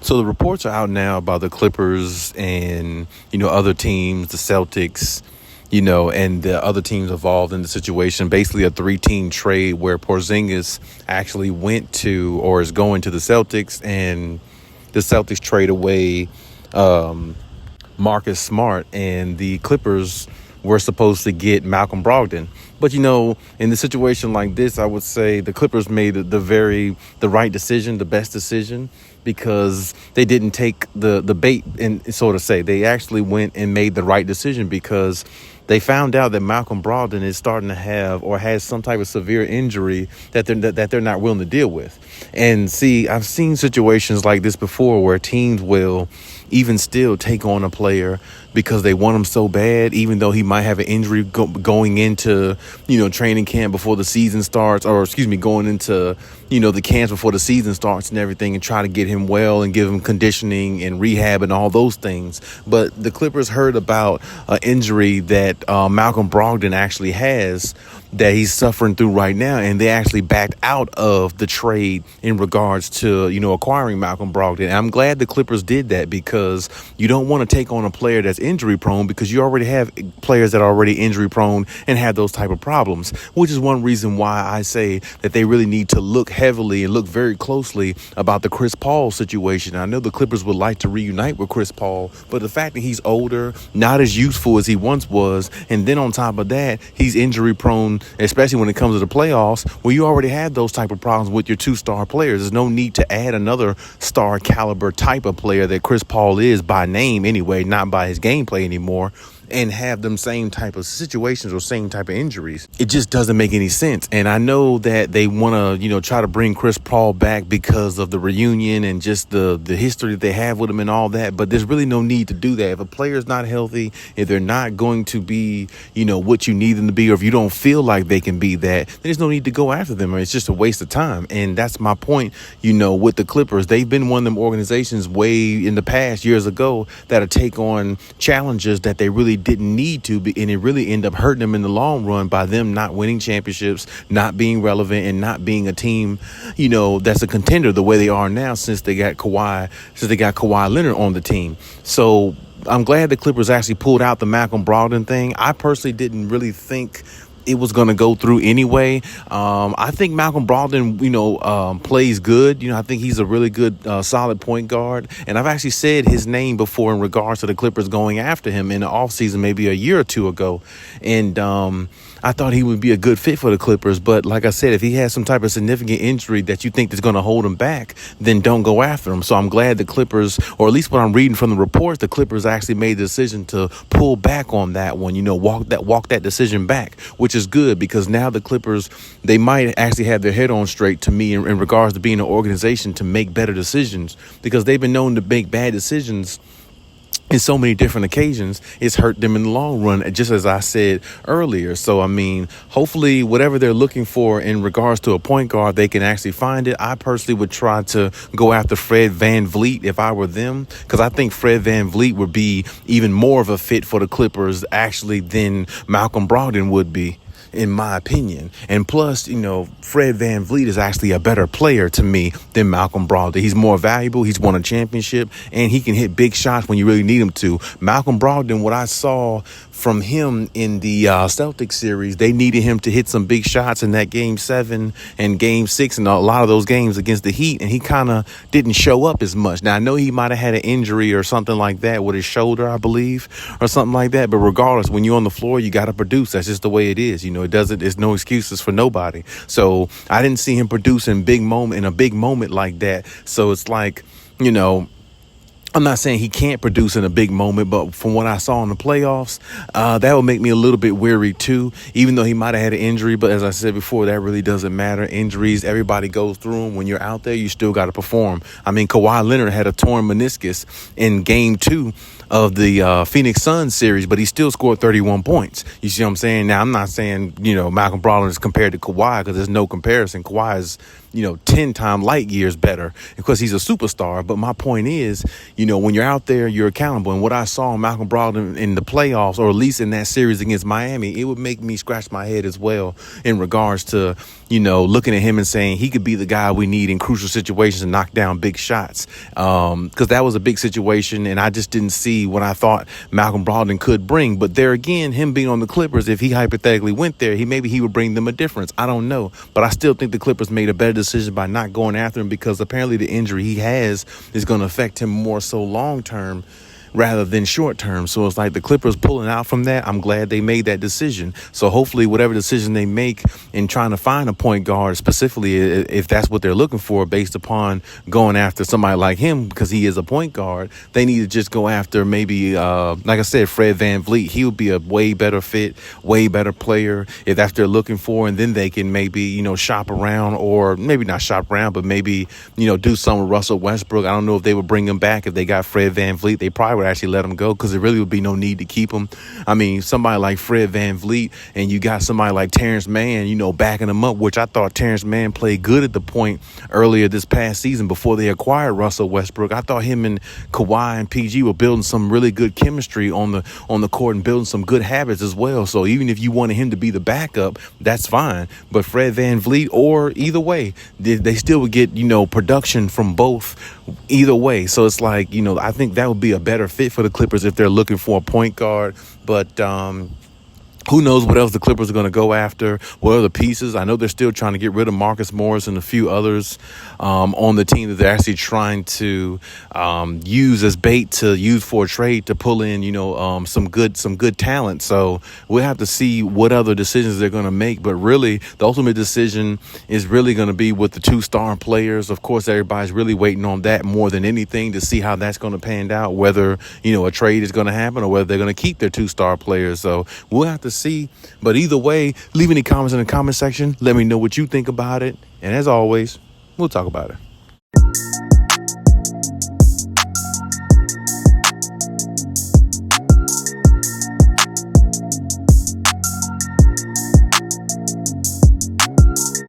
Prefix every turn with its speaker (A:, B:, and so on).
A: So the reports are out now about the Clippers and, other teams, the Celtics, and the other teams involved in the situation. Basically a 3-team trade where Porzingis actually went to or is going to the Celtics, and the Celtics trade away Marcus Smart, and the Clippers were supposed to get Malcolm Brogdon. But, in the situation like this, I would say the Clippers made the right decision, the best decision, because they didn't take the bait and sort of say. They actually went and made the right decision because they found out that Malcolm Brogdon is starting to have or has some type of severe injury that they're not willing to deal with. And see, I've seen situations like this before where teams will even still take on a player because they want him so bad, even though he might have an injury going into, training camp before the season starts, or going into, the camps before the season starts and everything, and try to get him well and give him conditioning and rehab and all those things. But the Clippers heard about an injury that Malcolm Brogdon actually has that he's suffering through right now, and they actually backed out of the trade in regards to, acquiring Malcolm Brogdon. And I'm glad the Clippers did that, because you don't want to take on a player that's injury prone, because you already have players that are already injury prone and have those type of problems, which is one reason why I say that they really need to look heavily and look very closely about the Chris Paul situation. I know the Clippers would like to reunite with Chris Paul, but the fact that he's older, not as useful as he once was, and then on top of that, he's injury prone, especially when it comes to the playoffs, where you already had those type of problems with your 2-star players. There's no need to add another star caliber type of player that Chris Paul is by name anyway, not by his gameplay anymore, and have them same type of situations or same type of injuries. It just doesn't make any sense. And I know that they want to, try to bring Chris Paul back because of the reunion and just the history that they have with him and all that. But there's really no need to do that. If a player's not healthy, if they're not going to be, what you need them to be, or if you don't feel like they can be that, then there's no need to go after them, or it's just a waste of time. And that's my point, with the Clippers. They've been one of them organizations way in the past, years ago, that'll take on challenges that they really didn't need to be, and it really ended up hurting them in the long run by them not winning championships, not being relevant, and not being a team, that's a contender the way they are now since they got Kawhi Leonard on the team. So I'm glad the Clippers actually pulled out the Malcolm Brogdon thing. I personally didn't really think it was going to go through anyway. I think Malcolm Brogdon, plays good. I think he's a really good, solid point guard. And I've actually said his name before in regards to the Clippers going after him in the offseason, maybe a year or two ago. And I thought he would be a good fit for the Clippers. But like I said, if he has some type of significant injury that you think is going to hold him back, then don't go after him. So I'm glad the Clippers, or at least what I'm reading from the reports, the Clippers actually made the decision to pull back on that one, walk that decision back, which is good, because now the Clippers, they might actually have their head on straight, to me, in regards to being an organization to make better decisions, because they've been known to make bad decisions in so many different occasions. It's hurt them in the long run, just as I said earlier. So, hopefully whatever they're looking for in regards to a point guard, they can actually find it. I personally would try to go after Fred VanVleet if I were them, because I think Fred VanVleet would be even more of a fit for the Clippers actually than Malcolm Brogdon would be, in my opinion. And plus, Fred VanVleet is actually a better player to me than Malcolm Brogdon. He's more valuable. He's won a championship, and he can hit big shots when you really need him to. Malcolm Brogdon, what I saw from him in the Celtics series, they needed him to hit some big shots in that Game 7 and Game 6 and a lot of those games against the Heat, and he kind of didn't show up as much. Now, I know he might have had an injury or something like that with his shoulder, I believe, or something like that. But regardless, when you're on the floor, you got to produce. That's just the way it is. There's no excuses for nobody. So I didn't see him produce in a big moment like that. So it's like, I'm not saying he can't produce in a big moment, but from what I saw in the playoffs, that would make me a little bit weary too, even though he might have had an injury. But as I said before, that really doesn't matter. Injuries, everybody goes through them. When you're out there, you still got to perform. Kawhi Leonard had a torn meniscus in Game 2 of the Phoenix Suns series, but he still scored 31 points. You see what I'm saying? Now, I'm not saying, Malcolm Brogdon is compared to Kawhi, because there's no comparison. Kawhi is, 10 times light years better because he's a superstar. But my point is, when you're out there, you're accountable. And what I saw Malcolm Brogdon in the playoffs, or at least in that series against Miami, it would make me scratch my head as well in regards to, looking at him and saying he could be the guy we need in crucial situations and knock down big shots. Because that was a big situation, and I just didn't see what I thought Malcolm Brogdon could bring. But there again, him being on the Clippers, if he hypothetically went there, maybe he would bring them a difference. I don't know. But I still think the Clippers made a better decision by not going after him, because apparently the injury he has is going to affect him more so long term rather than short term. So it's like the Clippers pulling out from that. I'm glad they made that decision. So hopefully whatever decision they make in trying to find a point guard, specifically if that's what they're looking for, based upon going after somebody like him because he is a point guard, they need to just go after maybe, like I said, Fred VanVleet. He would be a way better fit, way better player if that's what they're looking for. And then they can maybe, shop around, or maybe not shop around, but maybe, do something with Russell Westbrook. I don't know if they would bring him back if they got Fred VanVleet. They probably would actually let him go, because there really would be no need to keep him. I mean, somebody like Fred VanVleet, and you got somebody like Terrence Mann, backing him up, which I thought Terrence Mann played good at the point earlier this past season before they acquired Russell Westbrook. I thought him and Kawhi and PG were building some really good chemistry on the court and building some good habits as well. So even if you wanted him to be the backup, that's fine. But Fred VanVleet, or either way, they still would get, production from both either way. So it's like, I think that would be a better fit for the Clippers if they're looking for a point guard. But who knows what else the Clippers are going to go after? What other pieces? I know they're still trying to get rid of Marcus Morris and a few others on the team that they're actually trying to use as bait to use for a trade to pull in, some good talent. So we'll have to see what other decisions they're going to make. But really, the ultimate decision is really going to be with the two star players. Of course, everybody's really waiting on that more than anything to see how that's going to pan out, whether, a trade is going to happen or whether they're going to keep their two star players. So we'll have to see. But either way, leave any comments in the comment section. Let me know what you think about it. And as always, we'll talk about it.